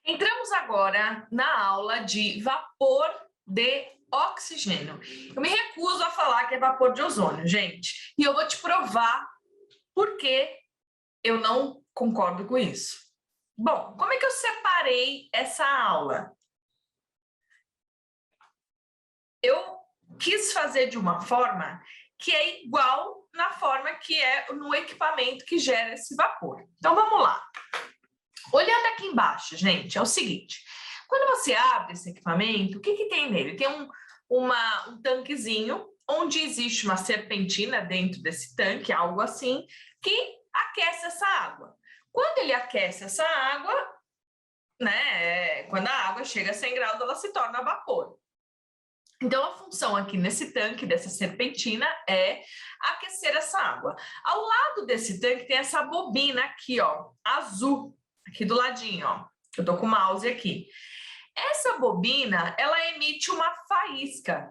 Entramos agora na aula de vapor de oxigênio. Eu me recuso a falar que é vapor de ozônio, gente. E eu vou te provar por que eu não concordo com isso. Bom, como é que eu separei essa aula? Eu quis fazer de uma forma que é igual na forma que é no equipamento que gera esse vapor. Então, vamos lá. Olhando aqui embaixo, gente, é o seguinte. Quando você abre esse equipamento, o que tem nele? Tem um tanquezinho, onde existe uma serpentina dentro desse tanque, algo assim, que aquece essa água. Quando ele aquece essa água, né, quando a água chega a 100 graus, ela se torna vapor. Então, a função aqui nesse tanque, dessa serpentina, é aquecer essa água. Ao lado desse tanque tem essa bobina aqui, ó, azul, aqui do ladinho, ó. Eu tô com o mouse aqui. Essa bobina, ela emite uma faísca.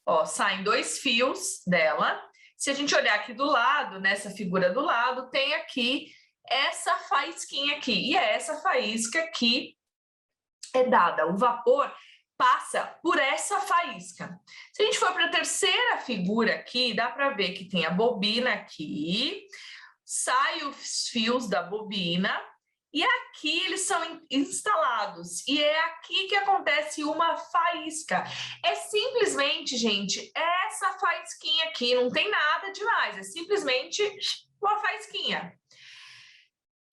Ó, saem dois fios dela. Se a gente olhar aqui do lado, nessa figura do lado, tem aqui essa faísquinha aqui. E é essa faísca que é dada. O vapor passa por essa faísca. Se a gente for para a terceira figura aqui, dá para ver que tem a bobina aqui, sai os fios da bobina e aqui eles são instalados. E é aqui que acontece uma faísca. É simplesmente, gente, essa faísquinha aqui, não tem nada demais, é simplesmente uma faísquinha.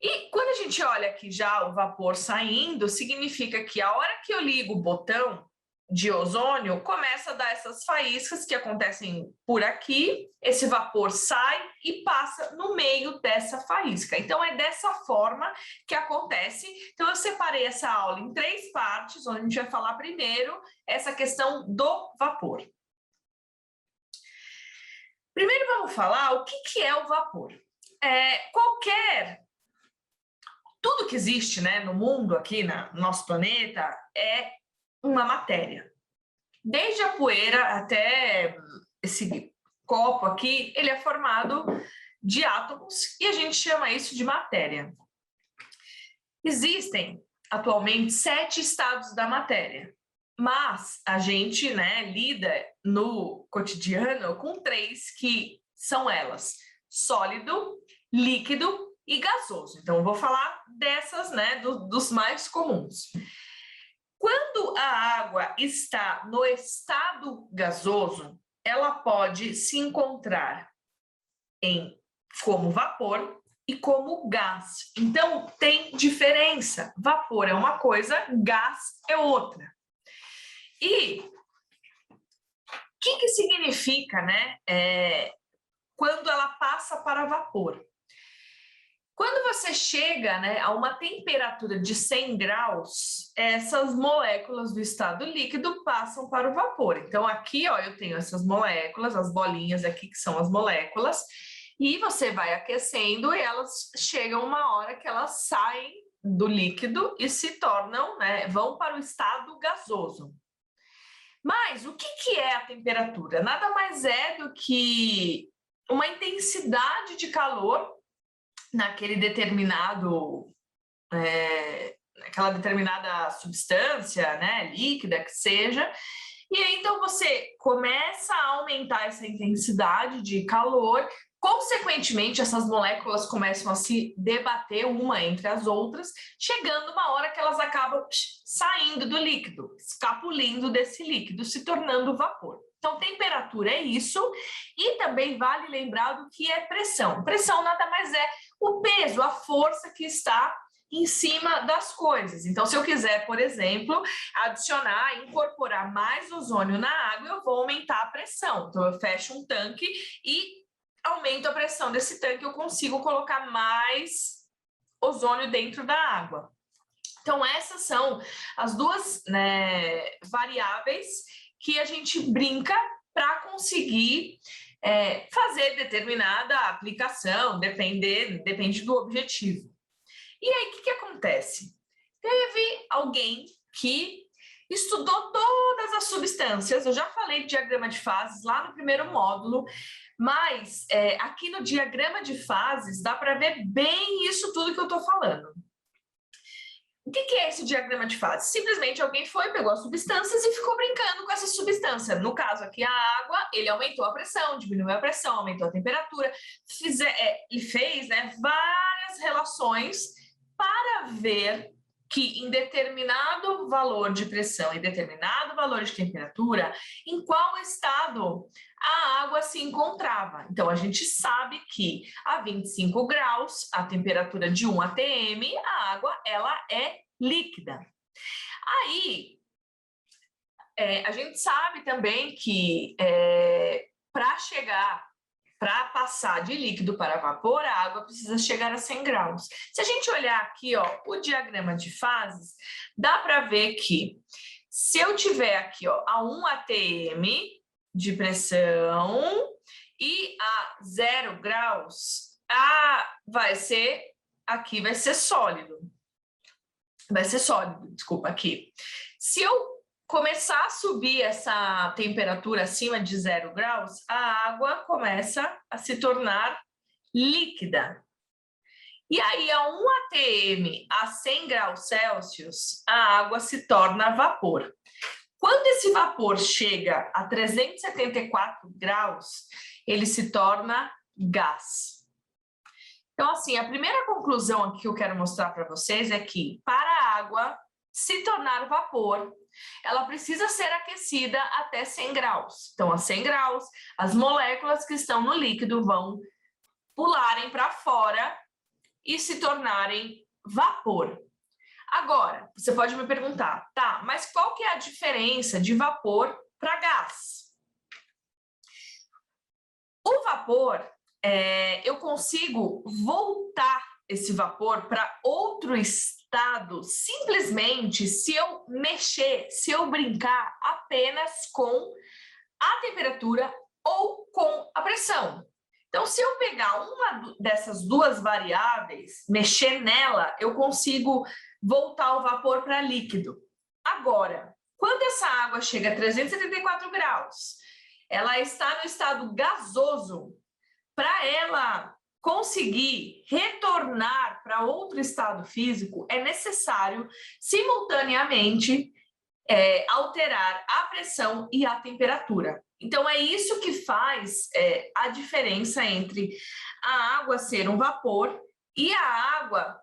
E quando a gente olha aqui já o vapor saindo, significa que a hora que eu ligo o botão de ozônio, começa a dar essas faíscas que acontecem por aqui, esse vapor sai e passa no meio dessa faísca. Então, é dessa forma que acontece. Então, eu separei essa aula em 3 partes, onde a gente vai falar primeiro essa questão do vapor. Primeiro, vamos falar o que é o vapor. Tudo que existe, né, no mundo, aqui no nosso planeta, é uma matéria. Desde a poeira até esse copo aqui, ele é formado de átomos e a gente chama isso de matéria. Existem, atualmente, 7 estados da matéria, mas a gente, né, lida no cotidiano com 3 que são elas: sólido, líquido e gasoso. Então, eu vou falar dessas, né, dos mais comuns. Quando a água está no estado gasoso, ela pode se encontrar como vapor e como gás. Então, tem diferença. Vapor é uma coisa, gás é outra. E o que significa, né, quando ela passa para vapor? Quando você chega, né, a uma temperatura de 100 graus, essas moléculas do estado líquido passam para o vapor. Então, aqui, ó, eu tenho essas moléculas, as bolinhas aqui que são as moléculas, e você vai aquecendo e elas chegam uma hora que elas saem do líquido e se tornam, né, vão para o estado gasoso. Mas o que é a temperatura? Nada mais é do que uma intensidade de calor naquele determinado, aquela determinada substância, né, líquida que seja, e aí então você começa a aumentar essa intensidade de calor, consequentemente essas moléculas começam a se debater uma entre as outras, chegando uma hora que elas acabam saindo do líquido, escapulindo desse líquido, se tornando vapor. Então, temperatura é isso, e também vale lembrar do que é pressão. Pressão nada mais é o peso, a força que está em cima das coisas. Então, se eu quiser, por exemplo, adicionar, incorporar mais ozônio na água, eu vou aumentar a pressão. Então, eu fecho um tanque e aumento a pressão desse tanque, eu consigo colocar mais ozônio dentro da água. Então, essas são as duas, né, variáveis que a gente brinca para conseguir fazer determinada aplicação, depende do objetivo. E aí, o que acontece? Teve alguém que estudou todas as substâncias, eu já falei de diagrama de fases lá no primeiro módulo, mas aqui no diagrama de fases dá para ver bem isso tudo que eu estou falando. O que é esse diagrama de fase? Simplesmente alguém foi, pegou as substâncias e ficou brincando com essa substância. No caso aqui, a água, ele aumentou a pressão, diminuiu a pressão, aumentou a temperatura, ele fez, né, várias relações para ver que em determinado valor de pressão e determinado valor de temperatura, em qual estado a água se encontrava. Então, a gente sabe que a 25 graus, a temperatura de 1 atm, a água ela é líquida. Aí, a gente sabe também que para passar de líquido para vapor, a água precisa chegar a 100 graus. Se a gente olhar aqui, ó, o diagrama de fases, dá para ver que se eu tiver aqui, ó, a 1 atm de pressão e a 0 graus, aqui vai ser sólido. Vai ser sólido, desculpa, aqui. Se eu começar a subir essa temperatura acima de 0 graus, a água começa a se tornar líquida. E aí, a 1 atm a 100 graus Celsius, a água se torna vapor. Quando esse vapor chega a 374 graus, ele se torna gás. Então, assim, a primeira conclusão aqui que eu quero mostrar para vocês é que, para a água se tornar vapor, ela precisa ser aquecida até 100 graus. Então, a 100 graus, as moléculas que estão no líquido vão pularem para fora e se tornarem vapor. Agora, você pode me perguntar, tá, mas qual que é a diferença de vapor para gás? O vapor, eu consigo voltar esse vapor para outro estado simplesmente se eu mexer, se eu brincar apenas com a temperatura ou com a pressão. Então, se eu pegar uma dessas duas variáveis, mexer nela, eu consigo voltar o vapor para líquido. Agora, quando essa água chega a 374 graus, ela está no estado gasoso. Para ela conseguir retornar para outro estado físico, é necessário simultaneamente alterar a pressão e a temperatura. Então, é isso que faz a diferença entre a água ser um vapor e a água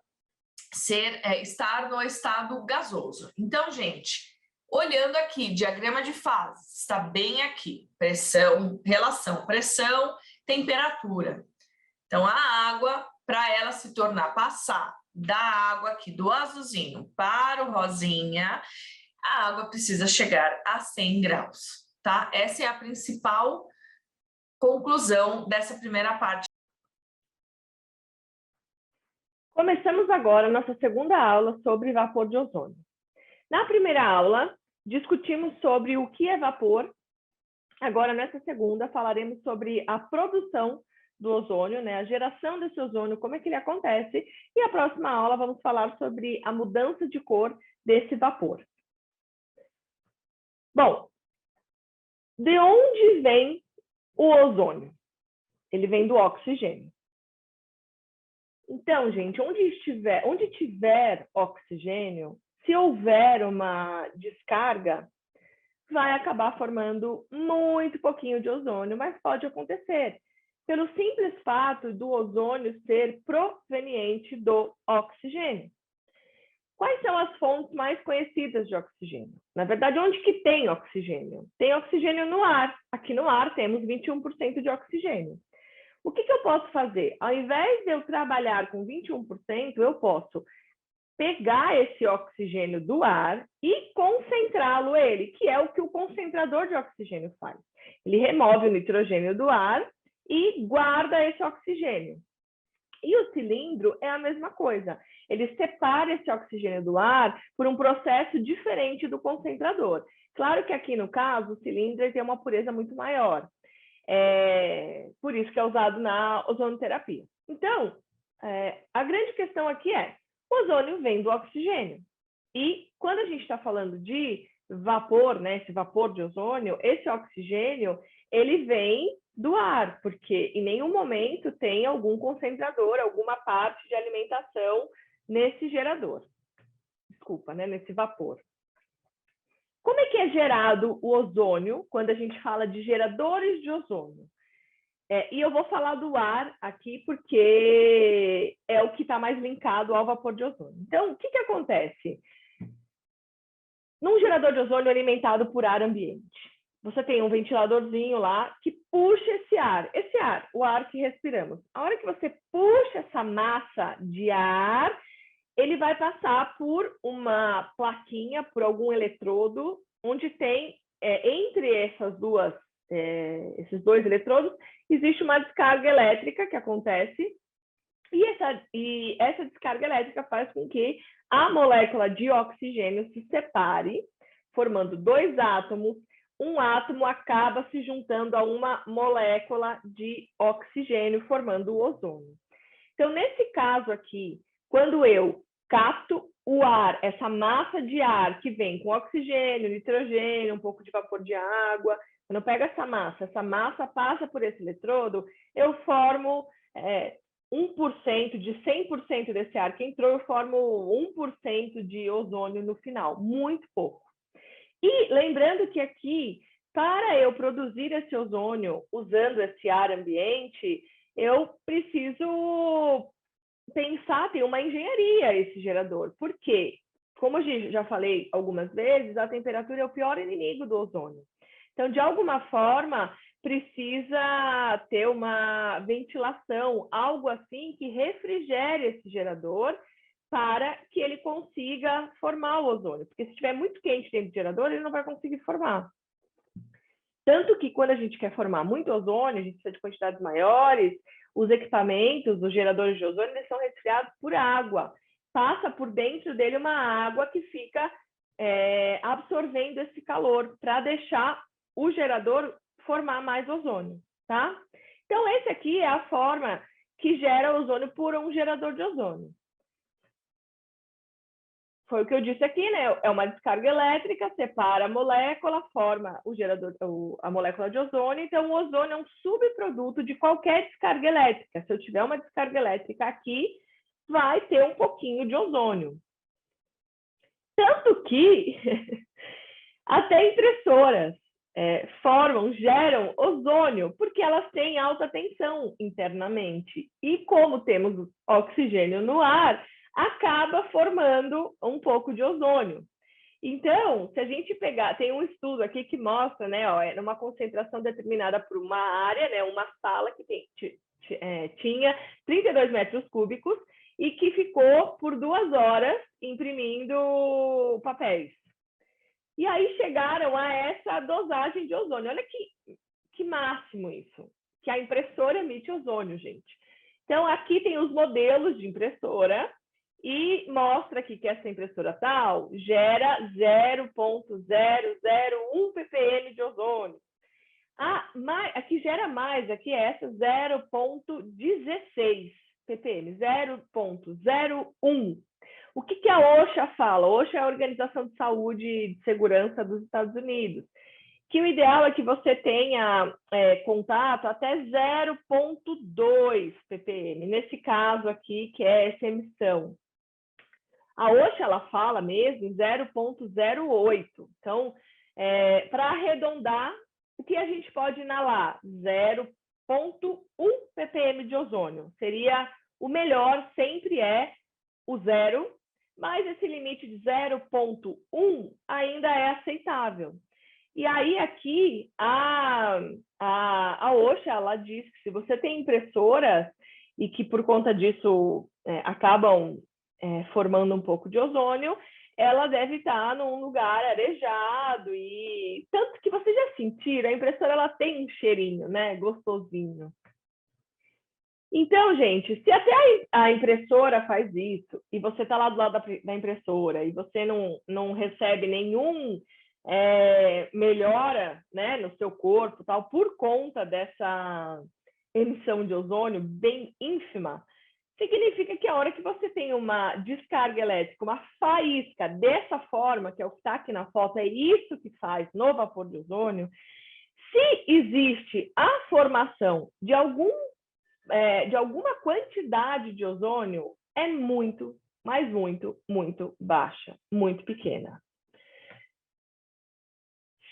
estar no estado gasoso. Então, gente, olhando aqui, diagrama de fases, está bem aqui, pressão, relação, pressão, temperatura. Então, a água, para ela se tornar, passar da água aqui do azulzinho para o rosinha, a água precisa chegar a 100 graus, tá? Essa é a principal conclusão dessa primeira parte. Começamos agora a nossa segunda aula sobre vapor de ozônio. Na primeira aula, discutimos sobre o que é vapor. Agora, nessa segunda, falaremos sobre a produção do ozônio, né? A geração desse ozônio, como é que ele acontece. E a próxima aula vamos falar sobre a mudança de cor desse vapor. Bom, de onde vem o ozônio? Ele vem do oxigênio. Então, gente, onde tiver oxigênio, se houver uma descarga, vai acabar formando muito pouquinho de ozônio, mas pode acontecer, pelo simples fato do ozônio ser proveniente do oxigênio. Quais são as fontes mais conhecidas de oxigênio? Na verdade, onde que tem oxigênio? Tem oxigênio no ar. Aqui no ar temos 21% de oxigênio. O que eu posso fazer? Ao invés de eu trabalhar com 21%, eu posso pegar esse oxigênio do ar e concentrá-lo que é o que o concentrador de oxigênio faz. Ele remove o nitrogênio do ar e guarda esse oxigênio. E o cilindro é a mesma coisa. Ele separa esse oxigênio do ar por um processo diferente do concentrador. Claro que aqui, no caso, o cilindro tem uma pureza muito maior. Por isso que é usado na ozonoterapia. Então, a grande questão aqui é, o ozônio vem do oxigênio. E quando a gente está falando de vapor, né, esse vapor de ozônio, esse oxigênio, ele vem do ar, porque em nenhum momento tem algum concentrador, alguma parte de alimentação nesse gerador. desculpa, né, nesse vapor. Como é que é gerado o ozônio quando a gente fala de geradores de ozônio? E eu vou falar do ar aqui porque é o que está mais linkado ao vapor de ozônio. Então, o que acontece? Num gerador de ozônio alimentado por ar ambiente, você tem um ventiladorzinho lá que puxa esse ar, o ar que respiramos. A hora que você puxa essa massa de ar, ele vai passar por uma plaquinha, por algum eletrodo, onde tem, entre esses dois eletrodos, existe uma descarga elétrica que acontece, e essa descarga elétrica faz com que a molécula de oxigênio se separe, formando dois átomos. Um átomo acaba se juntando a uma molécula de oxigênio, formando o ozônio. Então, nesse caso aqui, quando eu capto o ar, essa massa de ar que vem com oxigênio, nitrogênio, um pouco de vapor de água, quando eu pego essa massa passa por esse eletrodo, eu formo 1% de 100% desse ar que entrou, eu formo 1% de ozônio no final, muito pouco. E lembrando que aqui, para eu produzir esse ozônio usando esse ar ambiente, eu preciso pensar, tem uma engenharia esse gerador. Por quê? Como eu já falei algumas vezes, a temperatura é o pior inimigo do ozônio. Então, de alguma forma, precisa ter uma ventilação, algo assim que refrigere esse gerador para que ele consiga formar o ozônio. Porque se estiver muito quente dentro do gerador, ele não vai conseguir formar. Tanto que quando a gente quer formar muito ozônio, a gente precisa de quantidades maiores, os equipamentos, os geradores de ozônio, eles são resfriados por água. Passa por dentro dele uma água que fica absorvendo esse calor para deixar o gerador formar mais ozônio, tá? Então, esse aqui é a forma que gera ozônio por um gerador de ozônio. Foi o que eu disse aqui, né? É uma descarga elétrica, separa a molécula, forma a molécula de ozônio. Então, o ozônio é um subproduto de qualquer descarga elétrica. Se eu tiver uma descarga elétrica aqui, vai ter um pouquinho de ozônio. Tanto que até impressoras geram ozônio, porque elas têm alta tensão internamente. E como temos oxigênio no ar, acaba formando um pouco de ozônio. Então, se a gente pegar, tem um estudo aqui que mostra, né, numa concentração determinada por uma área, né, uma sala que tinha 32 metros cúbicos e que ficou por 2 horas imprimindo papéis. E aí chegaram a essa dosagem de ozônio. Olha que máximo isso, que a impressora emite ozônio, gente. Então, aqui tem os modelos de impressora, e mostra aqui que essa impressora tal gera 0,001 ppm de ozônio. Aqui gera mais, aqui é essa 0,16 ppm, 0,01. O que a OSHA fala? A OSHA é a Organização de Saúde e de Segurança dos Estados Unidos, que o ideal é que você tenha contato até 0,2 ppm, nesse caso aqui, que é essa emissão. A OSHA, ela fala mesmo em 0,08. Então, para arredondar, o que a gente pode inalar? 0,1 ppm de ozônio. Seria o melhor, sempre é o zero, mas esse limite de 0,1 ainda é aceitável. E aí, aqui, a OSHA, ela diz que se você tem impressoras e que, por conta disso, acabam formando um pouco de ozônio, ela deve estar num lugar arejado e tanto que vocês já sentiram, a impressora ela tem um cheirinho, né, gostosinho. Então, gente, se até a impressora faz isso e você está lá do lado da impressora e você não recebe nenhum melhora, né, no seu corpo, tal, por conta dessa emissão de ozônio bem ínfima, significa que a hora que você tem uma descarga elétrica, uma faísca dessa forma, que é o que está aqui na foto, é isso que faz no vapor de ozônio, se existe a formação de alguma quantidade de ozônio, é muito, mas muito, muito baixa, muito pequena.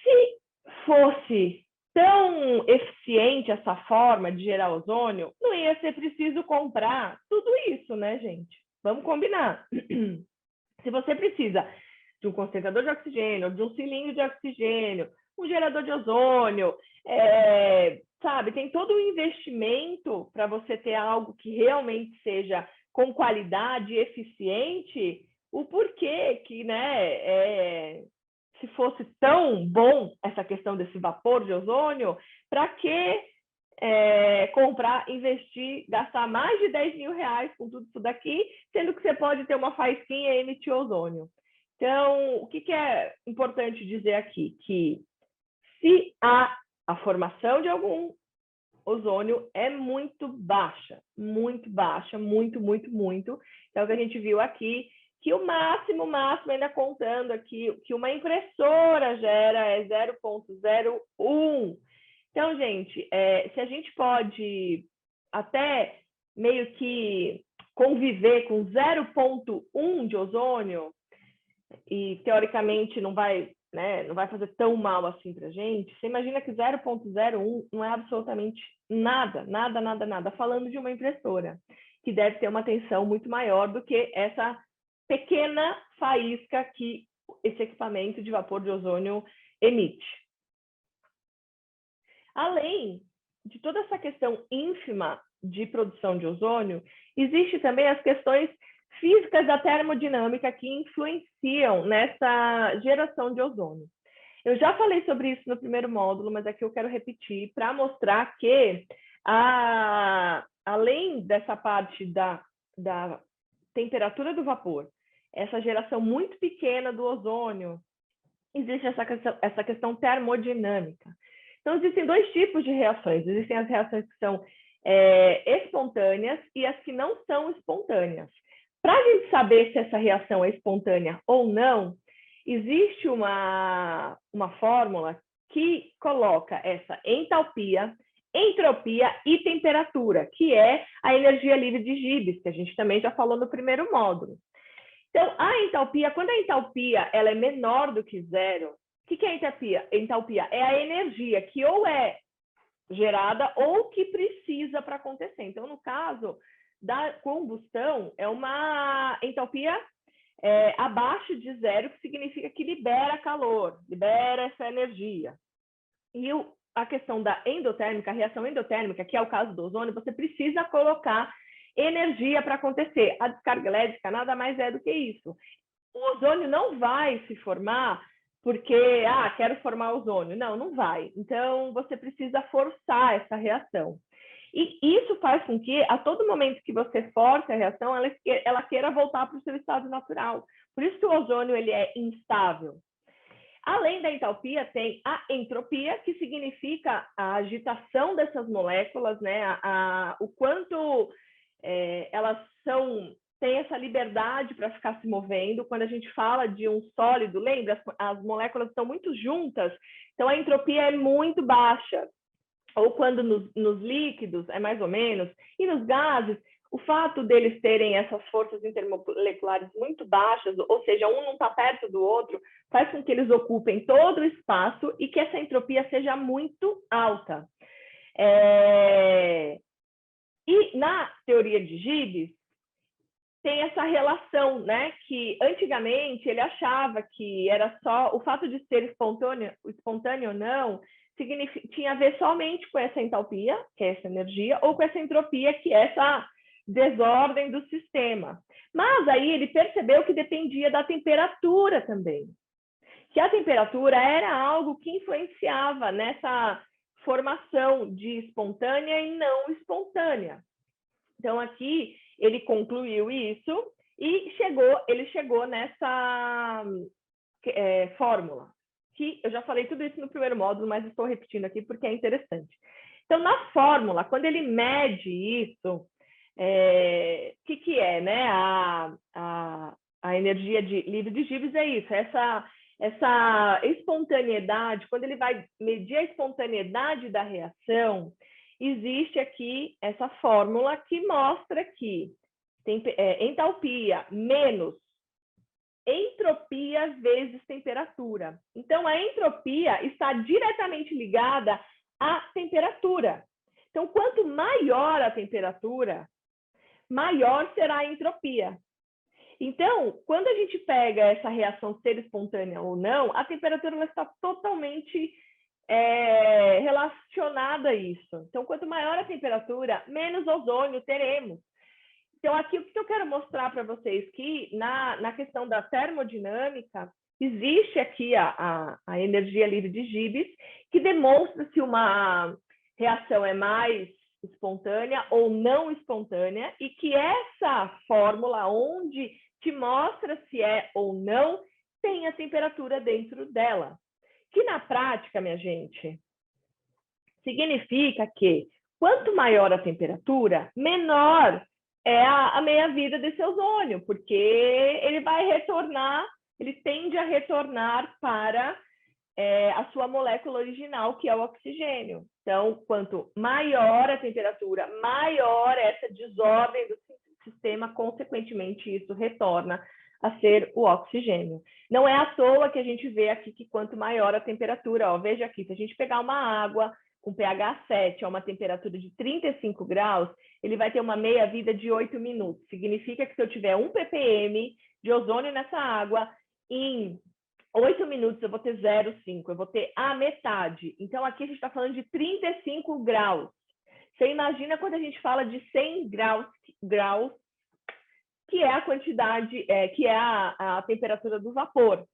Se fosse tão eficiente essa forma de gerar ozônio, não ia ser preciso comprar tudo isso, né, gente? Vamos combinar. Se você precisa de um concentrador de oxigênio, de um cilindro de oxigênio, um gerador de ozônio, sabe, tem todo um investimento para você ter algo que realmente seja com qualidade e eficiente, o porquê que, né, se fosse tão bom essa questão desse vapor de ozônio, para que comprar, investir, gastar mais de 10 mil reais com tudo isso daqui, sendo que você pode ter uma faísquinha e emitir ozônio. Então, o que é importante dizer aqui? Que se há a formação de algum ozônio é muito baixa, muito, muito. Então, o que a gente viu aqui, que o máximo, ainda contando aqui, que uma impressora gera é 0,01. Então, gente, se a gente pode até meio que conviver com 0,1 de ozônio, e teoricamente não vai fazer tão mal assim para a gente, você imagina que 0,01 não é absolutamente nada, falando de uma impressora, que deve ter uma tensão muito maior do que essa pequena faísca que esse equipamento de vapor de ozônio emite. Além de toda essa questão ínfima de produção de ozônio, existe também as questões físicas da termodinâmica que influenciam nessa geração de ozônio. Eu já falei sobre isso no primeiro módulo, mas aqui eu quero repetir para mostrar que, além dessa parte da temperatura do vapor, essa geração muito pequena do ozônio, existe essa questão termodinâmica. Então, existem dois tipos de reações. Existem as reações que são espontâneas e as que não são espontâneas. Para a gente saber se essa reação é espontânea ou não, existe uma fórmula que coloca essa entalpia, entropia e temperatura, que é a energia livre de Gibbs, que a gente também já falou no primeiro módulo. Então, a entalpia, quando a entalpia ela é menor do que zero, o que é a entalpia? Entalpia é a energia que ou é gerada ou que precisa para acontecer. Então, no caso da combustão, é uma entalpia abaixo de zero, que significa que libera calor, libera essa energia. E a questão da endotérmica, a reação endotérmica, que é o caso do ozônio, você precisa colocar energia para acontecer. A descarga elétrica nada mais é do que isso. O ozônio não vai se formar porque, quero formar ozônio. Não, não vai. Então, você precisa forçar essa reação. E isso faz com que, a todo momento que você force a reação, ela queira voltar para o seu estado natural. Por isso que o ozônio ele é instável. Além da entalpia, tem a entropia, que significa a agitação dessas moléculas, né? O quanto elas têm essa liberdade para ficar se movendo. Quando a gente fala de um sólido, lembra? As moléculas estão muito juntas, então a entropia é muito baixa. Ou quando nos líquidos, é mais ou menos, e nos gases, o fato deles terem essas forças intermoleculares muito baixas, ou seja, um não está perto do outro, faz com que eles ocupem todo o espaço e que essa entropia seja muito alta. E na teoria de Gibbs, tem essa relação, né? Que antigamente ele achava que era só o fato de ser espontâneo ou não, tinha a ver somente com essa entalpia, que é essa energia, ou com essa entropia, que é essa desordem do sistema. Mas aí ele percebeu que dependia da temperatura também. Que a temperatura era algo que influenciava nessa formação de espontânea e não espontânea. Então, aqui ele concluiu isso e ele chegou nessa fórmula, que eu já falei tudo isso no primeiro módulo, mas estou repetindo aqui porque é interessante. Então, na fórmula, quando ele mede isso, que é, né? A energia livre de Gibbs é isso, essa espontaneidade. Quando ele vai medir a espontaneidade da reação, existe aqui essa fórmula que mostra que entalpia menos entropia vezes temperatura. Então, a entropia está diretamente ligada à temperatura. Então, quanto maior a temperatura, maior será a entropia. Então, quando a gente pega essa reação ser espontânea ou não, a temperatura ela está totalmente relacionada a isso. Então, quanto maior a temperatura, menos ozônio teremos. Então, aqui o que eu quero mostrar para vocês que na questão da termodinâmica, existe aqui a energia livre de Gibbs, que demonstra se uma reação é mais espontânea ou não espontânea, e que essa fórmula, onde te mostra se é ou não, tem a temperatura dentro dela. Que na prática, minha gente, significa que quanto maior a temperatura, menor é a meia-vida desse ozônio, porque ele vai retornar, ele tende a retornar para a sua molécula original, que é o oxigênio. Então, quanto maior a temperatura, maior essa desordem do sistema, consequentemente, isso retorna a ser o oxigênio. Não é à toa que a gente vê aqui que quanto maior a temperatura, ó, veja aqui, se a gente pegar uma água com pH 7 a uma temperatura de 35 graus, ele vai ter uma meia-vida de 8 minutos. Significa que se eu tiver 1 ppm de ozônio nessa água, em 8 minutos eu vou ter 0,5, eu vou ter a metade. Então, aqui a gente está falando de 35 graus. Você imagina quando a gente fala de 100 graus, que é a quantidade, que é a temperatura do vapor.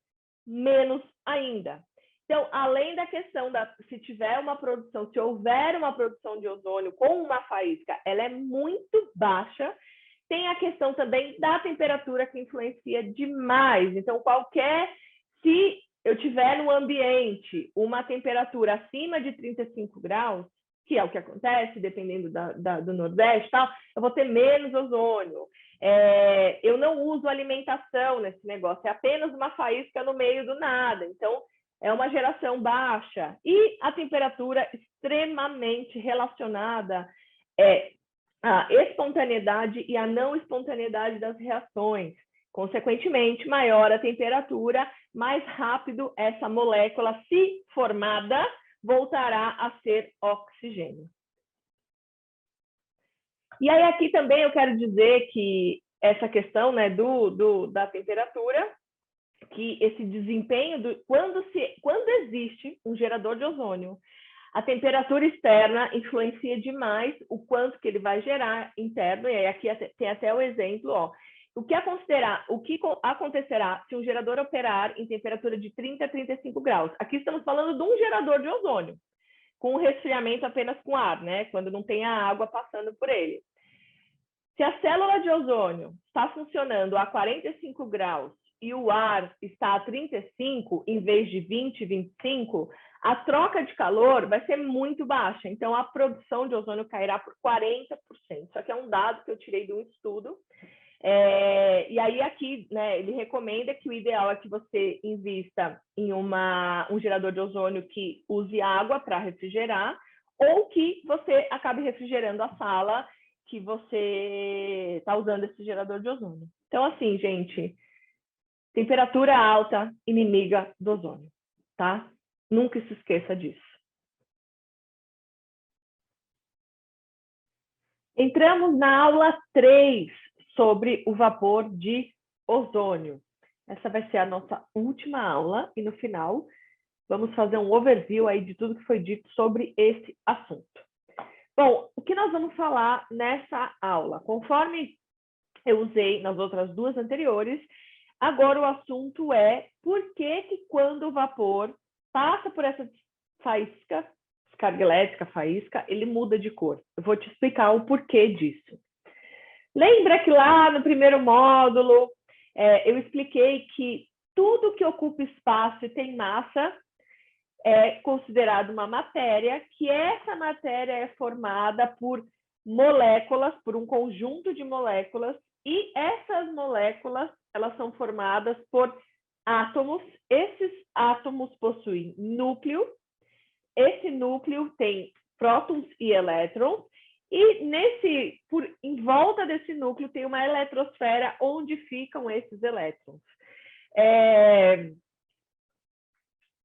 Menos ainda. Então, além da questão se tiver uma produção, se houver uma produção de ozônio com uma faísca, ela é muito baixa. Tem a questão também da temperatura que influencia demais. Então, se eu tiver no ambiente uma temperatura acima de 35 graus, que é o que acontece, dependendo do Nordeste e tal, eu vou ter menos ozônio. Eu não uso alimentação nesse negócio, é apenas uma faísca no meio do nada. Então, é uma geração baixa. E a temperatura extremamente relacionada à espontaneidade e à não espontaneidade das reações. Consequentemente, maior a temperatura, mais rápido essa molécula, se formada, voltará a ser oxigênio. E aí aqui também eu quero dizer que essa questão, né, da temperatura, que esse desempenho, quando existe um gerador de ozônio, a temperatura externa influencia demais o quanto que ele vai gerar interno, e aí aqui tem até o exemplo, ó. O que acontecerá se um gerador operar em temperatura de 30 a 35 graus? Aqui estamos falando de um gerador de ozônio, com resfriamento apenas com ar, né? Quando não tem a água passando por ele. Se a célula de ozônio está funcionando a 45 graus e o ar está a 35 em vez de 20, 25, a troca de calor vai ser muito baixa. Então, a produção de ozônio cairá por 40%. Isso aqui é um dado que eu tirei de um estudo. E aí aqui, né, ele recomenda que o ideal é que você invista em um gerador de ozônio que use água para refrigerar, ou que você acabe refrigerando a sala que você está usando esse gerador de ozônio. Então, assim, gente, temperatura alta, inimiga do ozônio, tá? Nunca se esqueça disso. Entramos na aula 3 sobre o vapor de ozônio. Essa vai ser a nossa última aula e no final vamos fazer um overview aí de tudo que foi dito sobre esse assunto. Bom, o que nós vamos falar nessa aula? Conforme eu usei nas outras duas anteriores, agora o assunto é por que quando o vapor passa por essa faísca, descarga elétrica, faísca, ele muda de cor. Eu vou te explicar o porquê disso. Lembra que lá no primeiro módulo eu expliquei que tudo que ocupa espaço e tem massa é considerado uma matéria, que essa matéria é formada por moléculas, por um conjunto de moléculas, e essas moléculas elas são formadas por átomos. Esses átomos possuem núcleo. Esse núcleo tem prótons e elétrons, E em volta desse núcleo tem uma eletrosfera onde ficam esses elétrons.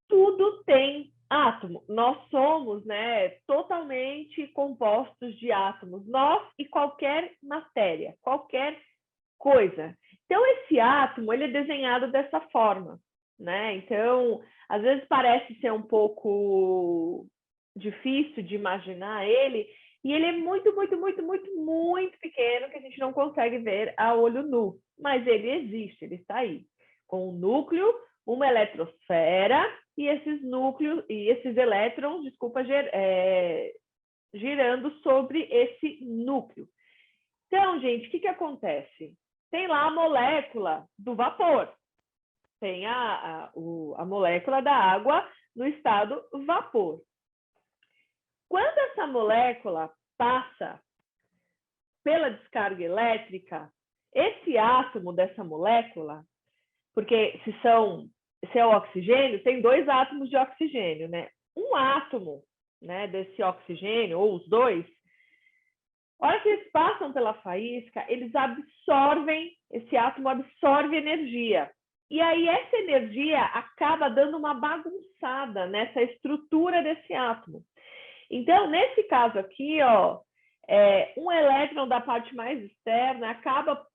Tudo tem átomo. Nós somos, né, totalmente compostos de átomos. Nós e qualquer matéria, qualquer coisa. Então, esse átomo, ele é desenhado dessa forma, né? Então, às vezes parece ser um pouco difícil de imaginar ele, e ele é muito, muito, muito, muito, muito pequeno, que a gente não consegue ver a olho nu. Mas ele existe, ele está aí. Com um núcleo, uma eletrosfera e esses núcleos, e esses elétrons, girando sobre esse núcleo. Então, gente, o que acontece? Tem lá a molécula do vapor. Tem a molécula da água no estado vapor. Quando essa molécula passa pela descarga elétrica, esse átomo dessa molécula, porque se é o oxigênio, tem 2 átomos de oxigênio, né? Um átomo, né, desse oxigênio, ou os 2, a hora que eles passam pela faísca, esse átomo absorve energia. E aí essa energia acaba dando uma bagunçada nessa estrutura desse átomo. Então, nesse caso aqui, um elétron da parte mais externa acaba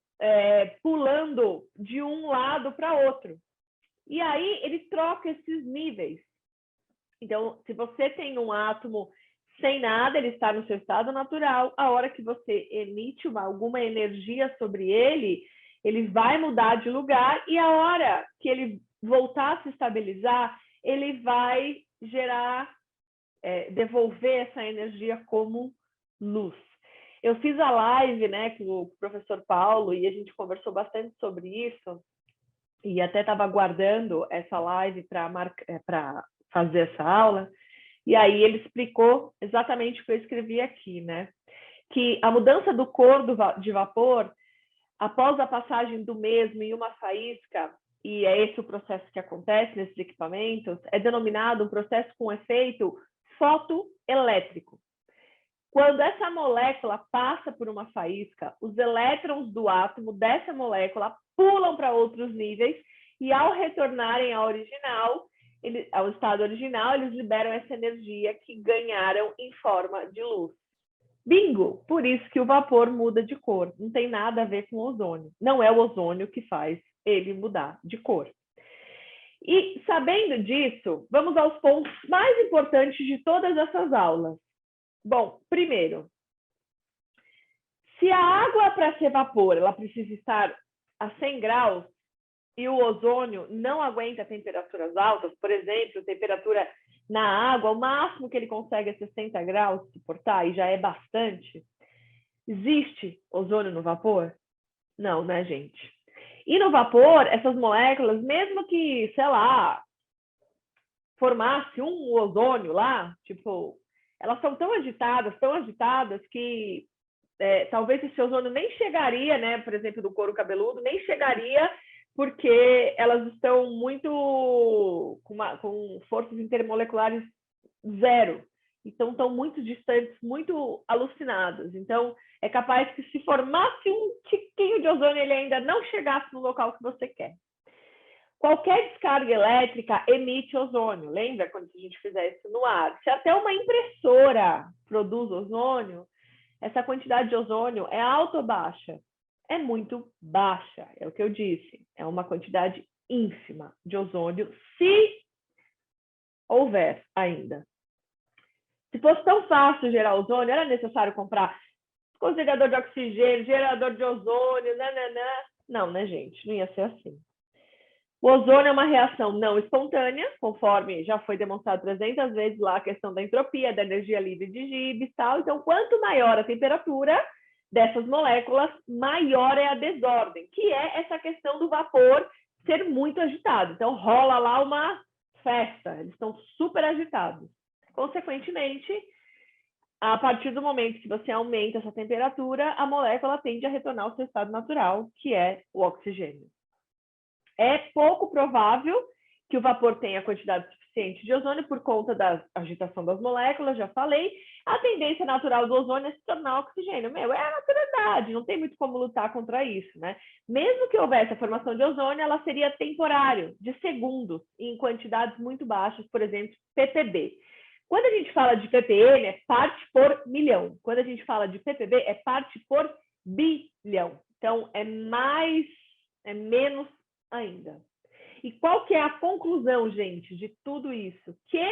pulando de um lado para outro. E aí ele troca esses níveis. Então, se você tem um átomo sem nada, ele está no seu estado natural, a hora que você emite alguma energia sobre ele, ele vai mudar de lugar, e a hora que ele voltar a se estabilizar, ele vai devolver essa energia como luz. Eu fiz a live, né, com o professor Paulo, e a gente conversou bastante sobre isso, e até estava aguardando essa live para fazer essa aula, e aí ele explicou exatamente o que eu escrevi aqui, né? Que a mudança do cor de vapor, após a passagem do mesmo em uma faísca, e é esse o processo que acontece nesses equipamentos, é denominado um processo com efeito fotoelétrico. Quando essa molécula passa por uma faísca, os elétrons do átomo dessa molécula pulam para outros níveis e, ao retornarem ao estado original, eles liberam essa energia que ganharam em forma de luz. Bingo! Por isso que o vapor muda de cor. Não tem nada a ver com o ozônio. Não é o ozônio que faz ele mudar de cor. E, sabendo disso, vamos aos pontos mais importantes de todas essas aulas. Bom, primeiro, se a água, para ser vapor, ela precisa estar a 100 graus e o ozônio não aguenta temperaturas altas, por exemplo, temperatura na água, o máximo que ele consegue é 60 graus suportar, e já é bastante. Existe ozônio no vapor? Não, né, gente? E no vapor, essas moléculas, mesmo que, sei lá, formasse um ozônio lá, tipo, elas são tão agitadas que talvez esse ozônio nem chegaria, né, por exemplo, do couro cabeludo, nem chegaria, porque elas estão muito com forças intermoleculares 0. Então, estão muito distantes, muito alucinadas. Então, é capaz que se formasse um tiquinho de ozônio, ele ainda não chegasse no local que você quer. Qualquer descarga elétrica emite ozônio. Lembra quando a gente fizer isso no ar? Se até uma impressora produz ozônio, essa quantidade de ozônio é alta ou baixa? É muito baixa, é o que eu disse. É uma quantidade ínfima de ozônio, se houver ainda. Se fosse tão fácil gerar ozônio, era necessário comprar concentrador de oxigênio, gerador de ozônio, nananã. Não, né, gente? Não ia ser assim. O ozônio é uma reação não espontânea, conforme já foi demonstrado 300 vezes lá a questão da entropia, da energia livre de Gibbs e tal. Então, quanto maior a temperatura dessas moléculas, maior é a desordem, que é essa questão do vapor ser muito agitado. Então, rola lá uma festa, eles estão super agitados. Consequentemente, a partir do momento que você aumenta essa temperatura, a molécula tende a retornar ao seu estado natural, que é o oxigênio. É pouco provável que o vapor tenha quantidade deficiente de ozônio por conta da agitação das moléculas, já falei. A tendência natural do ozônio é se tornar oxigênio. É a naturalidade, não tem muito como lutar contra isso, né? Mesmo que houvesse a formação de ozônio, ela seria temporário, de segundos, em quantidades muito baixas, por exemplo, ppb. Quando a gente fala de ppm, é parte por milhão. Quando a gente fala de ppb, é parte por bilhão. Então, é menos ainda. E qual que é a conclusão, gente, de tudo isso? Que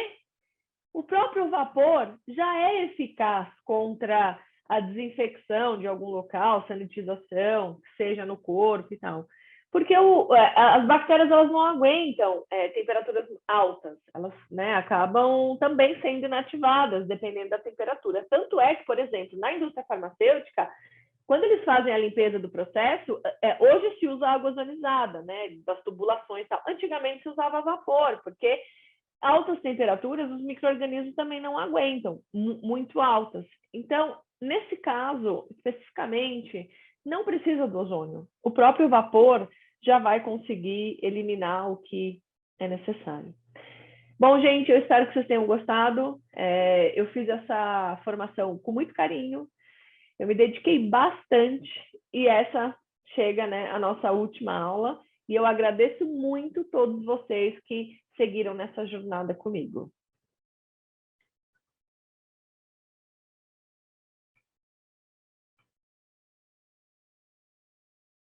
o próprio vapor já é eficaz contra a desinfecção de algum local, sanitização, seja no corpo e tal. Porque as bactérias elas não aguentam temperaturas altas, elas, né, acabam também sendo inativadas, dependendo da temperatura. Tanto é que, por exemplo, na indústria farmacêutica, quando eles fazem a limpeza do processo, hoje se usa água ozonizada, né, das tubulações e tal. Antigamente se usava vapor, porque altas temperaturas os micro-organismos também não aguentam, muito altas. Então, nesse caso, especificamente, não precisa do ozônio. O próprio vapor já vai conseguir eliminar o que é necessário. Bom, gente, eu espero que vocês tenham gostado. Eu fiz essa formação com muito carinho. Eu me dediquei bastante e essa chega, né, a nossa última aula. E eu agradeço muito todos vocês que seguiram nessa jornada comigo.